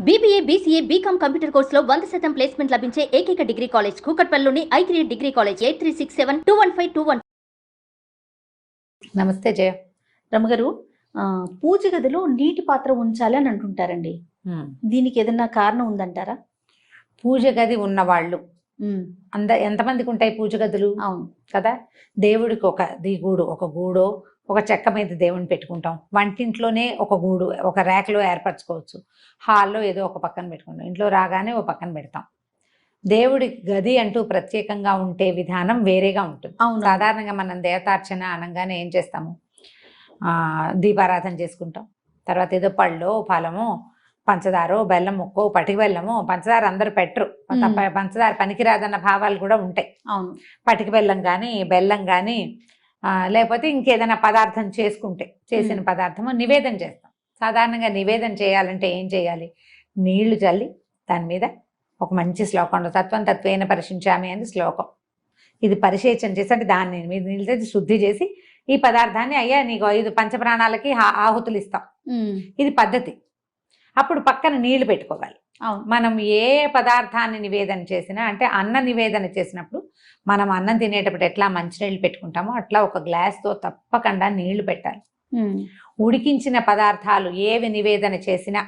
BBA, BCA, BCom computer కోర్సులో 100% placement లభించే ఏకైక డిగ్రీ కాలేజ్ కూకట్పల్లిలోని i3 డిగ్రీ కాలేజ్ 8367215215. నమస్తే జయ. రమగారు, పూజ గదిలో నీటి పాత్ర ఉంచాలి అని అంటుంటారండి. దీనికి ఏదైనా కారణం ఉందంటారా? పూజ గది ఉన్నవాళ్ళు ఎంతమందికి ఉంటాయి పూజ గదులు? అవును కదా. దేవుడికి ఒక గూడు, ఒక గూడో ఒక చెక్క మీద దేవుని పెట్టుకుంటాం. వంటింట్లోనే ఒక గూడు, ఒక ర్యాక్లో ఏర్పరచుకోవచ్చు. హాల్లో ఏదో ఒక పక్కన పెట్టుకుంటాం. ఇంట్లో రాగానే ఒక పక్కన పెడతాం. దేవుడి గది అంటూ ప్రత్యేకంగా ఉంటే విధానం వేరేగా ఉంటుంది. సాధారణంగా మనం దేవతార్చన అనగానే ఏం చేస్తాము? దీపారాధన చేసుకుంటాం. తర్వాత ఏదో పళ్ళో ఫలమో పంచదారో బెల్లం ముక్కో పటికి బెల్లమో, పంచదార అందరూ పెట్టరు, పంచదార పనికిరాదన్న భావాలు కూడా ఉంటాయి. అవును, పటికి బెల్లం కానీ బెల్లం కానీ లేకపోతే ఇంకేదైనా పదార్థం చేసుకుంటే చేసిన పదార్థము నివేదన చేస్తాం. సాధారణంగా నివేదన చేయాలంటే ఏం చేయాలి? నీళ్లు చల్లి దాని మీద ఒక మంచి శ్లోకం ఉండదు. తత్వం తత్వేన పరిశించామి అని శ్లోకం. ఇది పరిశేచన చేసి, అంటే దాన్ని మీద నీళ్ళు తెచ్చి శుద్ధి చేసి ఈ పదార్థాన్ని అయ్యా నీకు 5 పంచప్రాణాలకి ఆహుతులు ఇస్తాం. ఇది పద్ధతి. అప్పుడు పక్కన నీళ్లు పెట్టుకోవాలి. మనం ఏ పదార్థాన్ని నివేదన చేసినా, అంటే అన్న నివేదన చేసినప్పుడు మనం అన్నం తినేటప్పుడు ఎట్లా మంచినీళ్ళు పెట్టుకుంటామో అట్లా ఒక గ్లాస్తో తప్పకుండా నీళ్లు పెట్టాలి. ఉడికించిన పదార్థాలు ఏవి నివేదన చేసినా,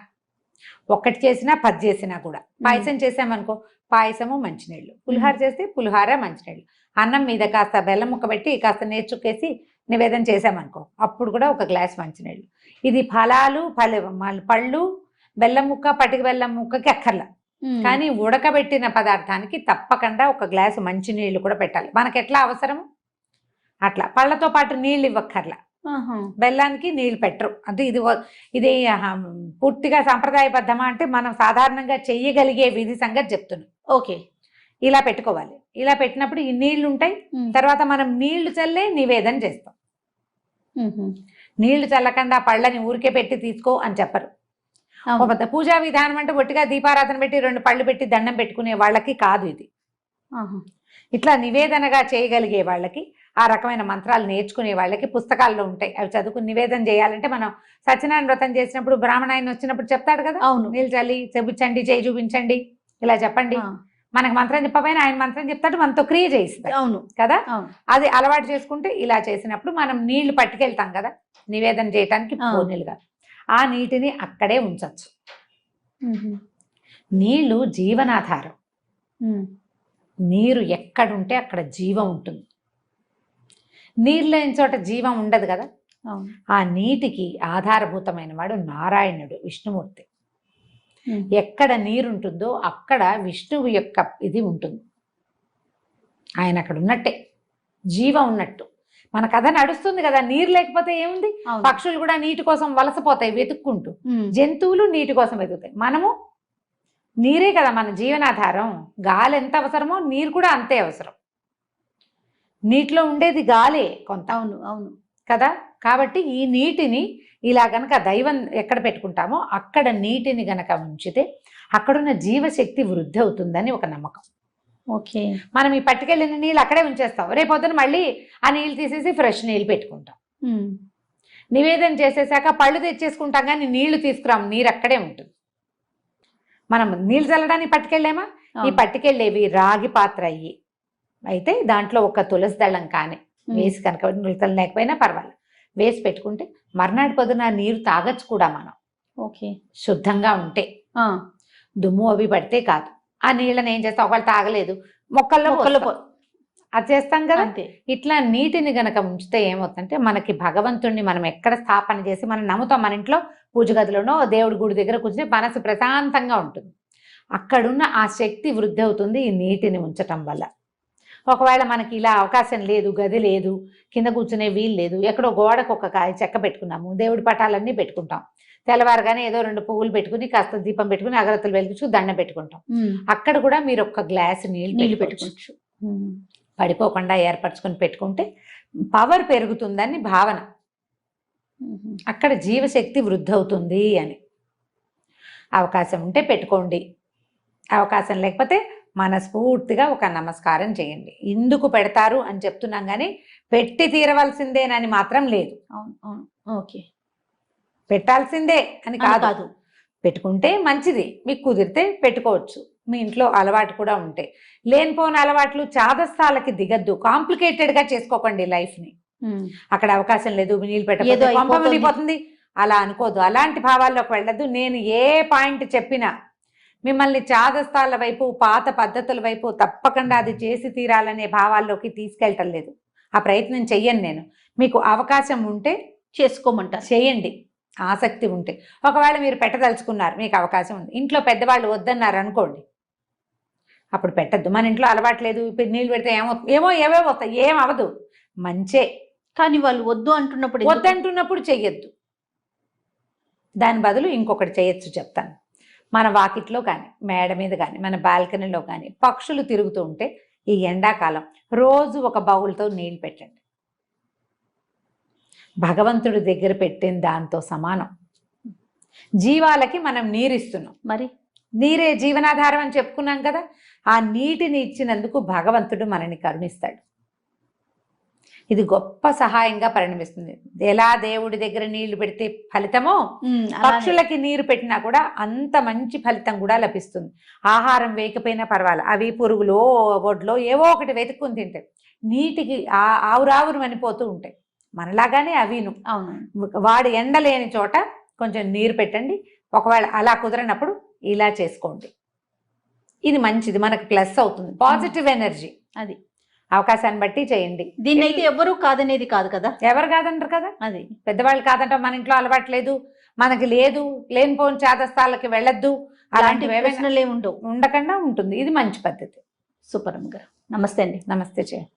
ఒక్కటి చేసినా 10 చేసినా కూడా, పాయసం చేసామనుకో పాయసము మంచినీళ్ళు, పులిహార చేస్తే పులిహార మంచినీళ్ళు, అన్నం మీద కాస్త బెల్లం ముక్క పెట్టి కాస్త నేర్చుకేసి నివేదన చేసామనుకో అప్పుడు కూడా ఒక గ్లాస్ మంచినీళ్ళు. ఇది ఫలాలు పళ్ళు బెల్లం ముక్క పటికి బెల్లం ముక్కకి అక్కర్లా, కానీ ఉడకబెట్టిన పదార్థానికి తప్పకుండా ఒక గ్లాసు మంచినీళ్ళు కూడా పెట్టాలి. మనకి ఎట్లా అవసరము అట్లా. పళ్ళతో పాటు నీళ్ళు ఇవ్వక్కర్లా, బెల్లానికి నీళ్లు పెట్టరు. అంటే ఇది పూర్తిగా సాంప్రదాయబద్ధమా అంటే మనం సాధారణంగా చెయ్యగలిగే విధి సంగతి చెప్తున్నాం. ఓకే, ఇలా పెట్టుకోవాలి. ఇలా పెట్టినప్పుడు ఈ నీళ్లు ఉంటాయి. తర్వాత మనం నీళ్లు చల్లే నివేదన చేస్తాం. నీళ్లు చల్లకుండా పళ్ళని ఊరికే పెట్టి తీసుకో అని చెప్పరు. పూజా విధానం అంటే ఒట్టిగా దీపారాధన పెట్టి 2 పళ్ళు పెట్టి దండం పెట్టుకునే వాళ్ళకి కాదు ఇది. ఇట్లా నివేదనగా చేయగలిగే వాళ్ళకి, ఆ రకమైన మంత్రాలు నేర్చుకునే వాళ్ళకి పుస్తకాల్లో ఉంటాయి. అవి చదువుకుని నివేదన చేయాలంటే, మనం సత్యనారాయణ వ్రతం చేసినప్పుడు బ్రాహ్మణాయన వచ్చినప్పుడు చెప్తాడు కదా, అవును, నీళ్ళు చల్లి చెబుచ్చండి, చేయి చూపించండి, ఇలా చెప్పండి. మనకు మంత్రం చెప్పపోయినా ఆయన మంత్రం చెప్తాడు, మనతో క్రియ చేయిస్తాడు. అవును కదా. అది అలవాటు చేసుకుంటే ఇలా చేసినప్పుడు మనం నీళ్లు పట్టుకెళ్తాం కదా నివేదన చేయటానికి పోనీలుగా, ఆ నీటిని అక్కడే ఉంచచ్చు. నీళ్లు జీవనాధారం. నీరు ఎక్కడుంటే అక్కడ జీవం ఉంటుంది. నీరు లేని చోట జీవం ఉండదు కదా. ఆ నీటికి ఆధారభూతమైన వాడు నారాయణుడు, విష్ణుమూర్తి. ఎక్కడ నీరుంటుందో అక్కడ విష్ణువు యొక్క ఇది ఉంటుంది. ఆయన అక్కడ ఉన్నట్టే, జీవం ఉన్నట్టు. మన కథ నడుస్తుంది కదా. నీరు లేకపోతే ఏముంది? పక్షులు కూడా నీటి కోసం వలసపోతాయి వెతుక్కుంటూ, జంతువులు నీటి కోసం వెతుకుతాయి. మనము నీరే కదా మన జీవనాధారం. గాలి ఎంత అవసరమో నీరు కూడా అంతే అవసరం. నీటిలో ఉండేది గాలే కొంత. అవును అవును కదా. కాబట్టి ఈ నీటిని ఇలా గనక దైవం ఎక్కడ పెట్టుకుంటామో అక్కడ నీటిని గనక ఉంచితే అక్కడున్న జీవశక్తి వృద్ధి అవుతుందని ఒక నమ్మకం. ఓకే, మనం ఈ పట్టుకెళ్ళిన నీళ్ళు అక్కడే ఉంచేస్తాం. రేపొద్దున మళ్ళీ ఆ నీళ్ళు తీసేసి ఫ్రెష్ నీళ్ళు పెట్టుకుంటాం. నివేదన చేసేసాక పళ్ళు తెచ్చేసుకుంటాం, కానీ నీళ్లు తీసుకురాం. నీరు అక్కడే ఉంటుంది. మనం నీళ్ళు చల్లడానికి పట్టుకెళ్ళామా? ఈ పట్టుకెళ్ళేవి రాగి పాత్ర అయితే దాంట్లో ఒక తులసి దళం కానీ వేసి కనుక, నులతలు లేకపోయినా పర్వాలేదు, వేసి పెట్టుకుంటే మర్నాడు పొద్దున నీరు తాగచ్చు కూడా మనం. ఓకే, శుద్ధంగా ఉంటే. దుమ్ము అవి పడితే కాదు. ఆ నీళ్ళని ఏం చేస్తాం? ఒకళ్ళు తాగలేదు, మొక్కల్లో అది చేస్తాం కదా. ఇట్లా నీటిని గనక ఉంచితే ఏమవుతుందంటే, మనకి భగవంతుడిని మనం ఎక్కడ స్థాపన చేసి మనం నమ్ముతాం. మన ఇంట్లో పూజ గదిలోనో దేవుడి గుడి దగ్గర కూర్చుని మనసు ప్రశాంతంగా ఉంటుంది. అక్కడున్న ఆ శక్తి వృద్ధి అవుతుంది ఈ నీటిని ఉంచటం వల్ల. ఒకవేళ మనకి ఇలా అవకాశం లేదు, గది లేదు, కింద కూర్చునే వీలు లేదు, ఎక్కడో గోడకు ఒక చెక్క పెట్టుకున్నాము, దేవుడి పటాలన్నీ పెట్టుకుంటాం. తెల్లవారుగానే ఏదో 2 పువ్వులు పెట్టుకుని కాస్త దీపం పెట్టుకుని అగరత్తులు వెలిగించు దండం పెట్టుకుంటాం. అక్కడ కూడా మీరు ఒక గ్లాసు నీళ్ళు పెట్టుకోవచ్చు. పడిపోకుండా ఏర్పరచుకొని పెట్టుకుంటే పవర్ పెరుగుతుందని భావన. అక్కడ జీవశక్తి వృద్ధి అవుతుంది అని. అవకాశం ఉంటే పెట్టుకోండి, అవకాశం లేకపోతే మనస్ఫూర్తిగా ఒక నమస్కారం చేయండి. ఎందుకు పెడతారు అని చెప్తున్నాం, కానీ పెట్టి తీరవలసిందేనని మాత్రం లేదు. ఓకే, పెట్టాల్సిందే అని కాదు. పెట్టుకుంటే మంచిది, మీకు కుదిరితే పెట్టుకోవచ్చు, మీ ఇంట్లో అలవాటు కూడా ఉంటే. లేనిపోని అలవాట్లు చాదస్తాలకి దిగద్దు, కాంప్లికేటెడ్గా చేసుకోకండి లైఫ్ని. అక్కడ అవకాశం లేదు, నీళ్ళు ఏదో పెట్టకపోతే కొంప అయిపోతుంది. మునిగిపోతుంది అలా అనుకోదు, అలాంటి భావాల్లోకి వెళ్ళదు. నేను ఏ పాయింట్ చెప్పినా మిమ్మల్ని చాదస్తాల వైపు, పాత పద్ధతుల వైపు తప్పకుండా అది చేసి తీరాలనే భావాల్లోకి తీసుకెళ్ళటం లేదు. ఆ ప్రయత్నం చెయ్యను నేను. మీకు అవకాశం ఉంటే చేసుకోమంటారు. చేయండి, ఆసక్తి ఉంటే. ఒకవేళ మీరు పెట్టదలుచుకున్నారు, మీకు అవకాశం ఉంది, ఇంట్లో పెద్దవాళ్ళు వద్దన్నారు అనుకోండి, అప్పుడు పెట్టద్దు. మన ఇంట్లో అలవాట్లేదు, నీళ్ళు పెడితే ఏవో వస్తాయి, ఏం అవదు, మంచే. కానీ వాళ్ళు వద్దు అంటున్నప్పుడు ఎందుకు? వద్దంటున్నప్పుడు చెయ్యొద్దు, దాని బదులు ఇంకొకటి చేయొచ్చు, చెప్తాను. మన వాకిట్లో కానీ, మేడ మీద కానీ, మన బాల్కనీలో కానీ పక్షులు తిరుగుతూ ఉంటే ఈ ఎండాకాలం రోజు ఒక బౌల్తో నీళ్ళు పెట్టండి. భగవంతుడి దగ్గర పెట్టిన దాంతో సమానం. జీవాలకి మనం నీరిస్తున్నాం, మరి నీరే జీవనాధారం అని చెప్పుకున్నాం కదా. ఆ నీటిని ఇచ్చినందుకు భగవంతుడు మనని కరుణిస్తాడు. ఇది గొప్ప సహాయంగా పరిణమిస్తుంది. ఎలా దేవుడి దగ్గర నీళ్లు పెడితే ఫలితమో, పక్షులకి నీరు పెట్టినా కూడా అంత మంచి ఫలితం కూడా లభిస్తుంది. ఆహారం వేయకపోయినా పర్వాలేదు, అవి పురుగులో ఒడ్లో ఏవో ఒకటి వెతుక్కుని తింటాయి, నీటికి ఆవురావురు అనిపోతూ ఉంటాయి. మనలాగానే అవిను. అవును. వాడు ఎండలేని చోట కొంచెం నీరు పెట్టండి. ఒకవేళ అలా కుదరనప్పుడు ఇలా చేసుకోండి. ఇది మంచిది, మనకు ప్లస్ అవుతుంది, పాజిటివ్ ఎనర్జీ. అది అవకాశాన్ని బట్టి చేయండి. దీన్ని అయితే ఎవరు కాదనేది కాదు కదా. ఎవరు కాదంటారు కదా, అది పెద్దవాళ్ళు కాదంటారు. మన ఇంట్లో అలవాట్లేదు, మనకి లేదు, లేనిపోని చాదస్తాలకి వెళ్ళొద్దు, అలాంటి అలాంటివి ప్రశ్నలు ఏమి ఉండవు, ఉండకుండా ఉంటుంది. ఇది మంచి పద్ధతి. సూపర్ అమ్మ గారు. నమస్తే అండి. నమస్తే చేయండి.